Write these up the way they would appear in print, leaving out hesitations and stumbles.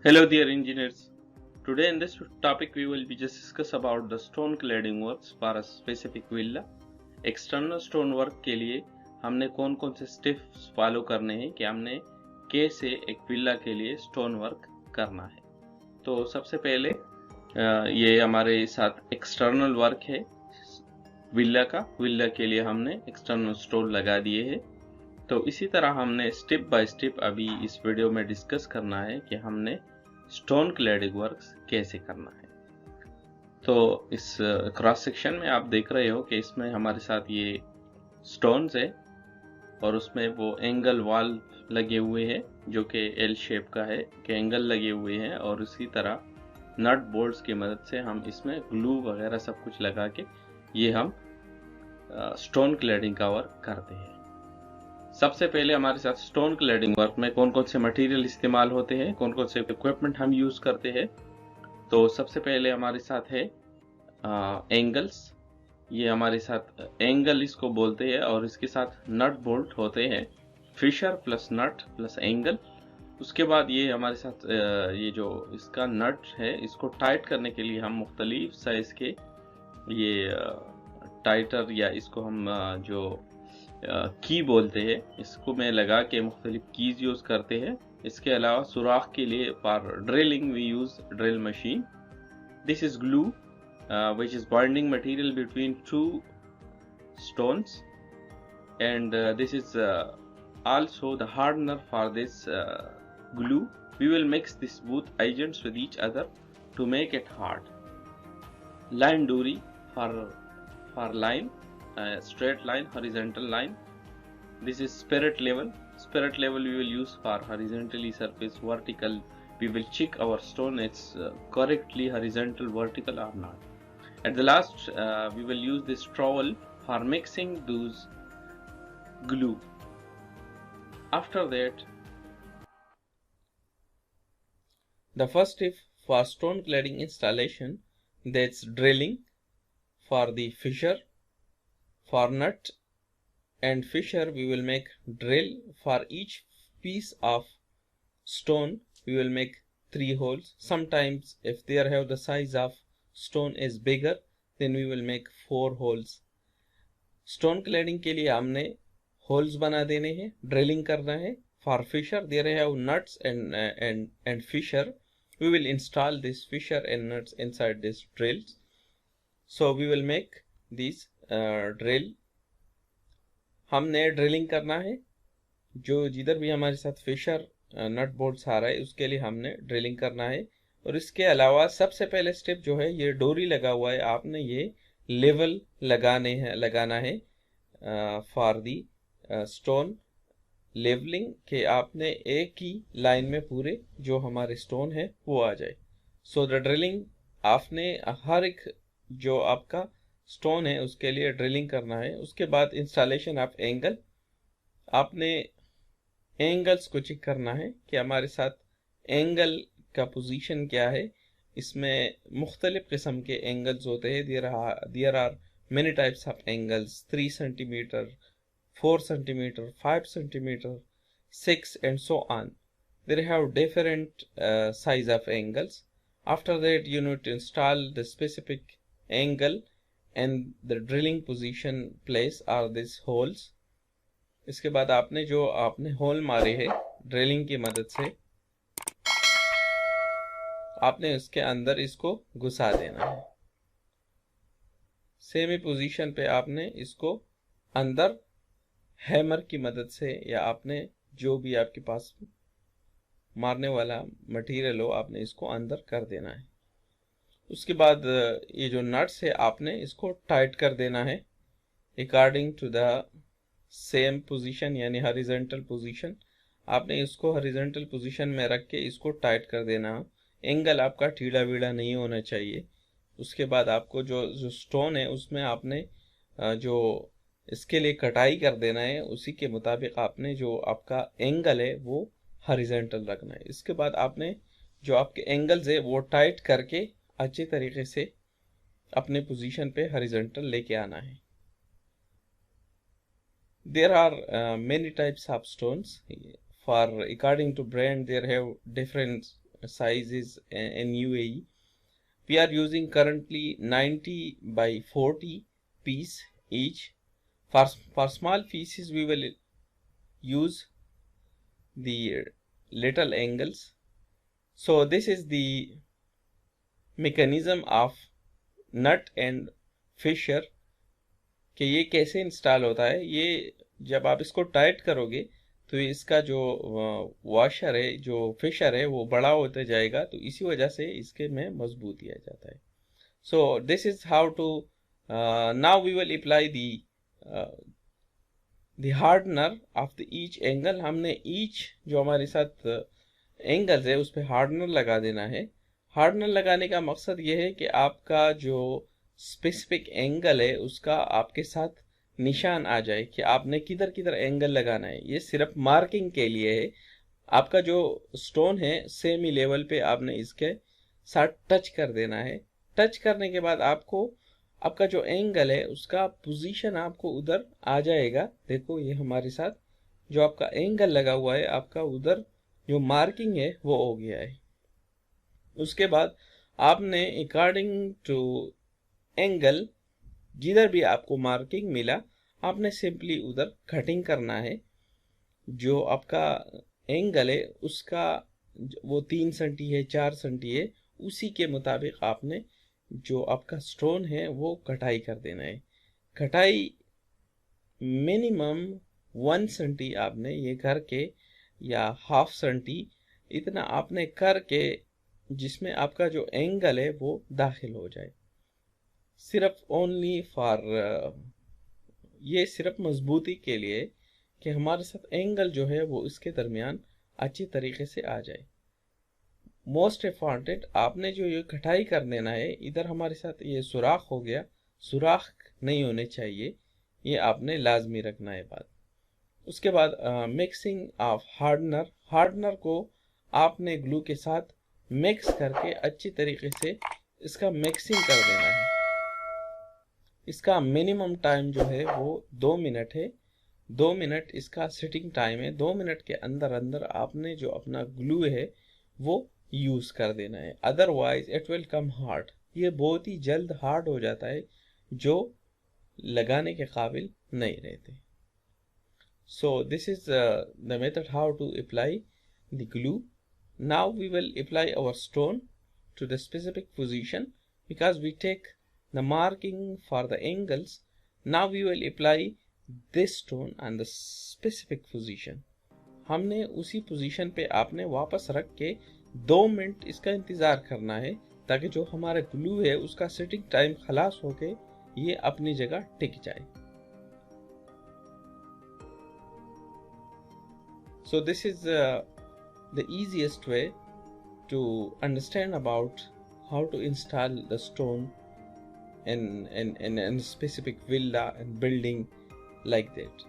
Hello dear engineers. Today in this topic we will be just discuss about the stone cladding works for a specific villa. External stone work के लिए हमने कौन कौन से steps follow करने हैं कि हमने कैसे एक विला के लिए स्टोन वर्क करना है। तो सबसे पहले ये हमारे साथ एक्सटर्नल वर्क है विला का। विला के लिए हमने एक्सटर्नल स्टोन लगा दिए हैं। तो इसी तरह हमने स्टेप बाय स्टेप अभी इस वीडियो में डिस्कस करना है कि हमने स्टोन क्लैडिंग वर्क्स कैसे करना है। तो इस क्रॉस सेक्शन में आप देख रहे हो कि इसमें हमारे साथ ये स्टोन्स है और उसमें वो एंगल वॉल लगे हुए हैं जो कि एल शेप का है कि एंगल लगे हुए हैं, और इसी तरह नट बोल्ट्स की मदद से हम इसमें ग्लू वगैरह सब कुछ लगा के ये हम स्टोन क्लैडिंग का वर्क करते हैं। सबसे पहले हमारे साथ स्टोन क्लैडिंग वर्क में कौन कौन से मटेरियल इस्तेमाल होते हैं, कौन कौन से इक्विपमेंट हम यूज करते हैं। तो सबसे पहले हमारे साथ है एंगल्स। ये हमारे साथ एंगल इसको बोलते हैं, और इसके साथ नट बोल्ट होते हैं, फिशर प्लस नट प्लस एंगल। उसके बाद ये हमारे साथ ये जो इसका नट है इसको टाइट करने के लिए हम मुख्तलिफ साइज के ये टाइटर या इसको हम जो की बोलते हैं इसको में लगा के मुख्तलिफ कीज यूज करते हैं। इसके अलावा सुराख के लिए for drilling we use drill machine. This is glue which is bonding material between two stones, and this is also the hardener for this glue. We will mix these both agents with each other to make it hard. Line duri for line, straight line, horizontal line. This is spirit level. Spirit level we will use for horizontally surface. Vertical we will check our stone it's correctly horizontal, vertical or not. At the last we will use this trowel for mixing those glue. After that, the first step for stone cladding installation, that's drilling for the fissure. For nut and fissure we will make drill. For each piece of stone we will make 3 holes. Sometimes if they have the size of stone is bigger, then we will make 4 holes. Stone cladding के लिए हमने holes बना देने हैं, drilling करना है. For fisher there have nuts and fisher. we will install this fissure and nuts inside this drills. So we will make this drill. हमने drilling करना है. जो जिधर भी हमारे साथ फिशर नट बोल्ट्स आ रहा है उसके लिए हमने ड्रिलिंग करना है. और इसके अलावा सबसे पहले स्टेप जो है ये डोरी लगा हुआ है, आपने ये लेवल लगाना है फॉर दी स्टोन लेवलिंग के आपने एक ही लाइन में पूरे जो हमारे स्टोन है वो आ जाए. सो द ड्रिलिंग आपने हर एक जो आपका स्टोन है उसके लिए ड्रिलिंग करना है. उसके बाद इंस्टॉलेशन ऑफ एंगल. आपने एंगल्स को चेक करना है कि हमारे साथ एंगल का पोजीशन क्या है. इसमें मुख्तलिफ किस्म के एंगल्स होते हैं. There are many types of angles. 3 centimetre, 4 centimeter, 5 centimeter, 6 and so on. They have different size of angles. After that you need to install the specific angle and the drilling position place are these holes. इसके बाद आपने जो आपने whole मारे हैं drilling की मदद से आपने इसके अंदर इसको घुसा देना है. सेमी पोजीशन पे आपने इसको अंदर हैमर की मदद से या आपने जो भी आपके पास मारने वाला मटेरियल हो आपने इसको अंदर कर देना है. उसके बाद ये जो नट्स है आपने इसको टाइट कर देना है according to the same position यानी हॉरिजॉन्टल पोजीशन. आपने इसको हॉरिजॉन्टल पोजीशन में रख के इसको टाइट कर देना. एंगल आपका टीढ़ा वीढ़ा नहीं होना चाहिए. उसके बाद आपको जो स्टोन है उसमें आपने जो इसके लिए कटाई कर देना है उसी के मुताबिक आपने जो आपका एंगल है वो हॉरिजॉन्टल रखना है. इसके बाद आपने जो आपके एंगल्स है वो टाइट करके अच्छे तरीके से अपने पोजीशन पे हॉरिजॉन्टल लेके आना है. There are many types of stones. For according to brand there have different size is in UAE. We are using currently 90 by 40 piece each. For small pieces we will use the little angles. So this is the mechanism of nut and fisher कि ये कैसे install होता है। ये जब आप इसको tight करोगे तो इसका जो वॉशर है, जो फिशर है, वो बड़ा होते जाएगा, तो इसी वजह से इसके में मजबूती आ जाता है। So this is how to now we will apply the hardener of the each angle. हमने ईच जो हमारे साथ एंगल्स है उस पर हार्डनर लगा देना है। हार्डनर लगाने का मकसद ये है कि आपका जो स्पेसिफिक एंगल है उसका आपके साथ निशान आ जाए कि आपने किधर किधर एंगल लगाना है। ये सिर्फ मार्किंग के लिए है। आपका जो स्टोन है सेम ही लेवल पे आपने इसके साथ टच कर देना है। टच करने के बाद आपको आपका जो एंगल है उसका पोजीशन आपको उधर आ जाएगा। देखो ये हमारे साथ जो आपका एंगल लगा हुआ है, आपका उधर जो मार्किंग है वो हो गया है। उसके बाद आपने अकॉर्डिंग टू एंगल जिधर भी आपको मार्किंग मिला, आपने सिंपली उधर कटिंग करना है। जो आपका एंगल है उसका वो 3 सेंटी है, 4 सेंटी है, उसी के मुताबिक आपने जो आपका स्टोन है वो कटाई कर देना है। कटाई मिनिमम 1 सेंटी आपने ये करके, या हाफ सेंटी इतना आपने करके, जिसमें आपका जो एंगल है वो दाखिल हो जाए। सिर्फ ओनली फॉर ये सिर्फ मजबूती के लिए कि हमारे साथ एंगल जो है वो इसके दरमियान अच्छी तरीके से आ जाए। मोस्ट इम्पॉर्टेंट, आपने जो ये कटाई कर देना है, इधर हमारे साथ ये सुराख हो गया, सुराख नहीं होने चाहिए, ये आपने लाजमी रखना है बात। उसके बाद मिक्सिंग ऑफ हार्डनर। हार्डनर को आपने ग्लू के साथ मिक्स करके अच्छी तरीके से इसका मिक्सिंग कर देना है। इसका मिनिमम टाइम जो है वो 2 मिनट है। 2 मिनट इसका सिटिंग टाइम है। 2 मिनट के अंदर अंदर आपने जो अपना ग्लू है वो यूज कर देना है, otherwise it will come hard. ये बहुत ही जल्द हार्ड हो जाता है, जो लगाने के काबिल नहीं रहते। So this is the method how to apply the glue. Now we will apply our stone to the specific position because we take the marking for the angles. Now we will apply this stone on the specific position. हमने उसी position पे आपने वापस रख के 2 minute इसका इंतज़ार करना है, ताकि जो हमारा ग्लू है उसका सेटिंग टाइम खलास होके ये अपनी जगह टिक जाए। So this is the easiest way to understand about how to install the stone in a specific villa and building like that.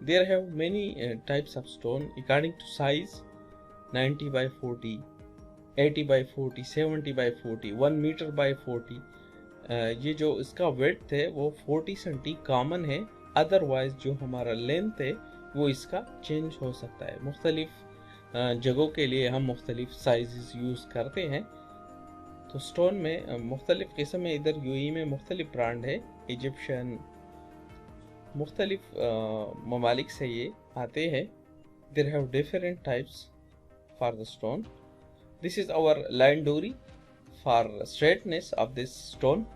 There have many types of stone according to size: 90 by 40, 80 by 40, 70 by 40, 1 meter by 40. ये जो इसका width है वो 40 senti common है, otherwise जो हमारा length है वो इसका चेंज हो सकता है। मुख्तलिफ जगहों के लिए हम मुख्तलिफ साइज़ यूज़ करते हैं। तो स्टोन में मुख्तलिफ किस्म है। इधर यूएई में मुख्तलिफ ब्रांड है, इजिप्शियन, मुख्तलिफ ममालिक से ये आते हैं। There have different types for the stone. This is our line डोरी for straightness of this stone.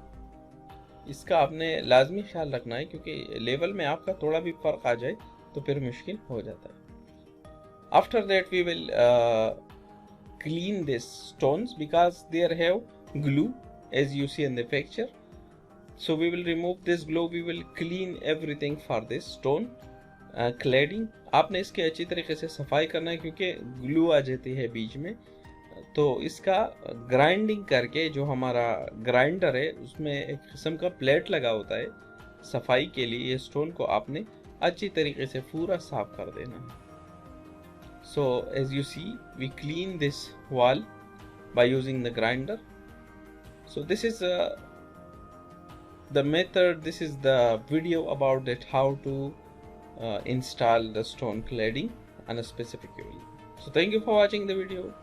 इसका आपने लाजमी ख्याल रखना है, क्योंकि लेवल में आपका थोड़ा भी फर्क आ जाए तो फिर मुश्किल हो जाता है। After that we will clean this stones because there have glue as you see in the picture. So we will remove this glue, we will clean everything for this stone cladding. आपने इसकी अच्छी तरीके से सफाई करना है, क्योंकि glue आ जाती है बीच में। तो इसका ग्राइंडिंग करके, जो हमारा ग्राइंडर है उसमें एक किस्म का प्लेट लगा होता है सफाई के लिए, ये स्टोन को आपने अच्छी तरीके से पूरा साफ कर देना है। So as you see we clean this wall by using the grinder. So this is the method, this is the video about that how to install the stone cladding on a specific villa. So thank you for watching the video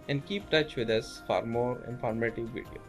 and keep touch with us for more informative video.